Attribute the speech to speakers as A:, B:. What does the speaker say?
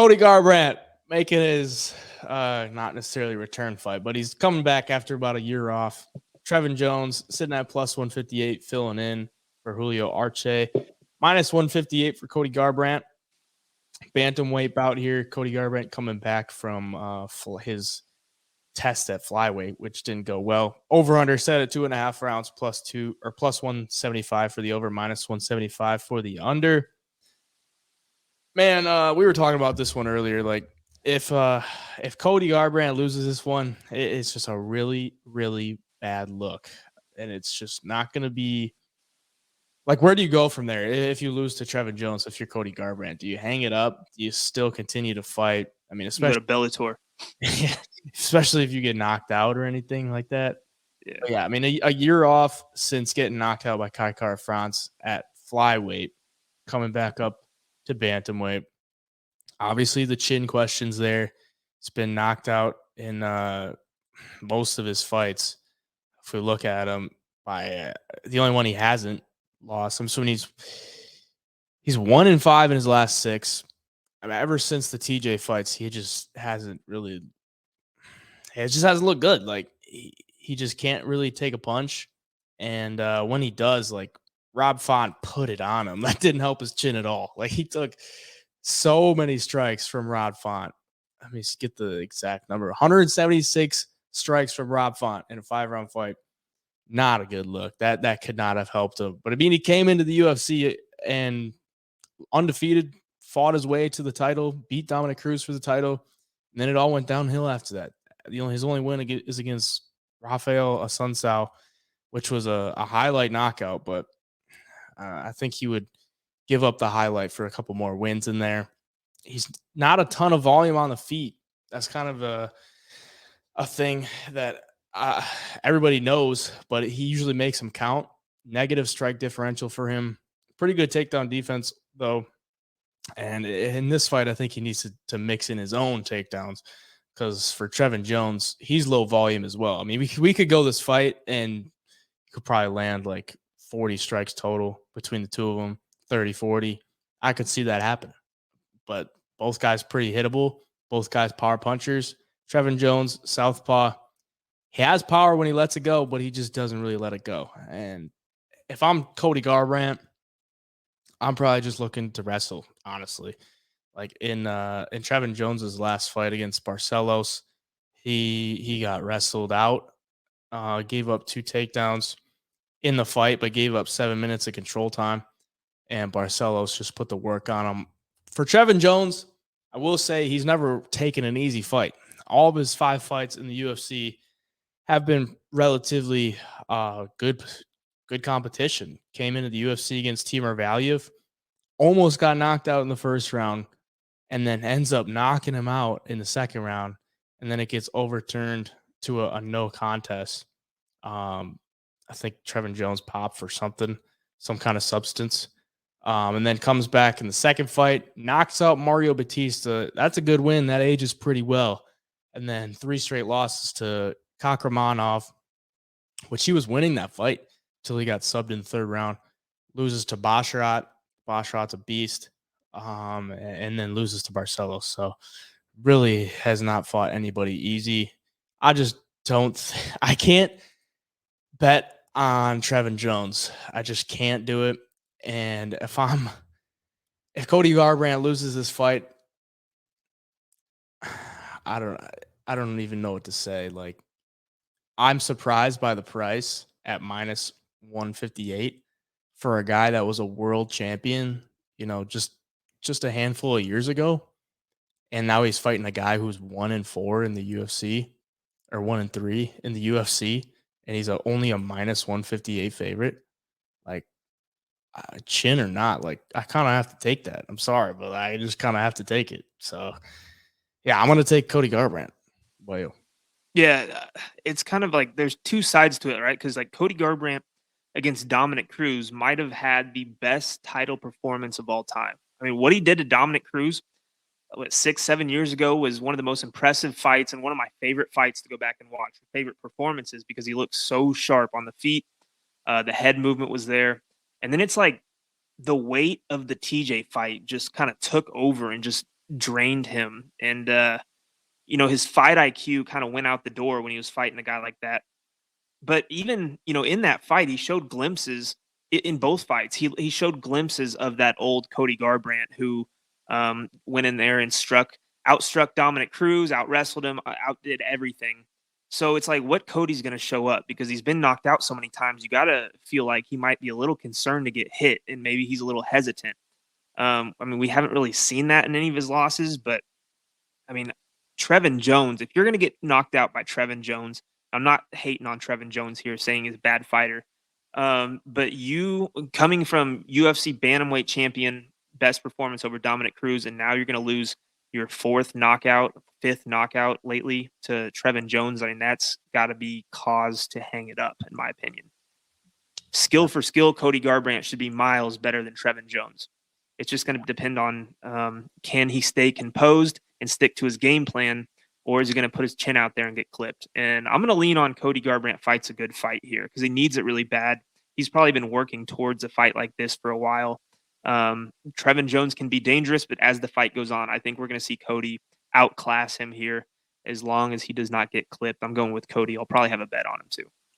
A: Cody Garbrandt making his not necessarily return fight, but he's coming back after about a year off. Trevin Jones sitting at plus 158, filling in for Julio Arce. Minus 158 for Cody Garbrandt. Bantamweight bout here. Cody Garbrandt coming back from his test at flyweight, which didn't go well. Over under set at 2.5 rounds, +2 or plus 175 for the over, minus 175 for the under. Man, we were talking about this one earlier. Like, if Cody Garbrandt loses this one, it's just a really, really bad look, and it's just not going to be like, where do you go from there if you lose to Trevin Jones? If you're Cody Garbrandt, do you hang it up? Do you still continue to fight? I mean, especially
B: you go to Bellator,
A: especially if you get knocked out or anything like that.
B: Yeah,
A: but yeah. I mean, a year off since getting knocked out by Kai Kara-France at flyweight, coming back up to bantamweight. Obviously, the chin question's there. It's been knocked out in most of his fights. If we look at him, by the only one he hasn't lost, I'm assuming he's 1-5 in his last 6. I mean, ever since the TJ fights, he just hasn't really. It just hasn't looked good. Like, he just can't really take a punch, and when he does, like, Rob Font put it on him. That didn't help his chin at all. Like, he took so many strikes from Rob Font. Let me get the exact number. 176 strikes from Rob Font in a 5-round fight. Not a good look. That could not have helped him. But I mean, he came into the UFC and undefeated, fought his way to the title, beat Dominic Cruz for the title, and then it all went downhill after that. His only win is against Rafael Assunção, which was a highlight knockout, but I think he would give up the highlight for a couple more wins in there. He's not a ton of volume on the feet. That's kind of a thing that everybody knows, but he usually makes them count. Negative strike differential for him. Pretty good takedown defense, though. And in this fight, I think he needs to mix in his own takedowns, because for Trevin Jones, he's low volume as well. I mean, we could go this fight and you could probably land like 40 strikes total between the two of them, 30, 40. I could see that happen. But both guys pretty hittable. Both guys power punchers. Trevin Jones, southpaw. He has power when he lets it go, but he just doesn't really let it go. And if I'm Cody Garbrandt, I'm probably just looking to wrestle, honestly. Like in Trevin Jones's last fight against Barcelos, he got wrestled out, gave up 2 takedowns in the fight, but gave up 7 minutes of control time. And Barcelos just put the work on him. For Trevin Jones, I will say he's never taken an easy fight. All of his 5 fights in the UFC have been relatively good competition. Came into the UFC against Timur Valiev, almost got knocked out in the first round, and then ends up knocking him out in the second round, and then it gets overturned to a no contest. I think Trevin Jones popped for something, some kind of substance, and then comes back in the second fight, knocks out Mario Batista. That's a good win. That ages pretty well. And then 3 straight losses to Kakramanov, which he was winning that fight until he got subbed in the third round. Loses to Basharat. Basharat's a beast. And then loses to Barcelos. So really has not fought anybody easy. I just I can't bet on Trevin Jones. I just can't do it. And if Cody Garbrandt loses this fight, I don't even know what to say. Like, I'm surprised by the price at minus 158 for a guy that was a world champion, just a handful of years ago. And now he's fighting a guy who's 1-4 in the UFC, or 1-3 in the UFC. And he's only a minus 158 favorite. Like, chin or not, like, I kind of have to take that. I'm sorry, but I just kind of have to take it. So, yeah, I'm going to take Cody Garbrandt. Wow.
B: Yeah, it's kind of like there's 2 sides to it, right? Because like Cody Garbrandt against Dominic Cruz might have had the best title performance of all time. I mean, what he did to Dominic Cruz 6-7 years ago was one of the most impressive fights and one of my favorite fights to go back and watch. Favorite performances, because he looked so sharp on the feet. The head movement was there. And then it's like the weight of the TJ fight just kind of took over and just drained him. And, his fight IQ kind of went out the door when he was fighting a guy like that. But even, in that fight, he showed glimpses in both fights. He showed glimpses of that old Cody Garbrandt who went in there and outstruck Dominic Cruz, out wrestled him, outdid everything. So it's like, what Cody's going to show up, because he's been knocked out so many times. You got to feel like he might be a little concerned to get hit, and maybe he's a little hesitant. We haven't really seen that in any of his losses, but I mean, Trevin Jones, if you're going to get knocked out by Trevin Jones, I'm not hating on Trevin Jones here, saying he's a bad fighter. But you coming from UFC bantamweight champion, best performance over Dominic Cruz, and now you're going to lose your fifth knockout lately to Trevin Jones. I mean, that's got to be cause to hang it up, in my opinion. Skill for skill, Cody Garbrandt should be miles better than Trevin Jones. It's just going to depend on can he stay composed and stick to his game plan, or is he going to put his chin out there and get clipped? And I'm going to lean on Cody Garbrandt fights a good fight here because he needs it really bad. He's probably been working towards a fight like this for a while. Trevin Jones can be dangerous, but as the fight goes on, I think we're going to see Cody outclass him here as long as he does not get clipped. I'm going with Cody. I'll probably have a bet on him too.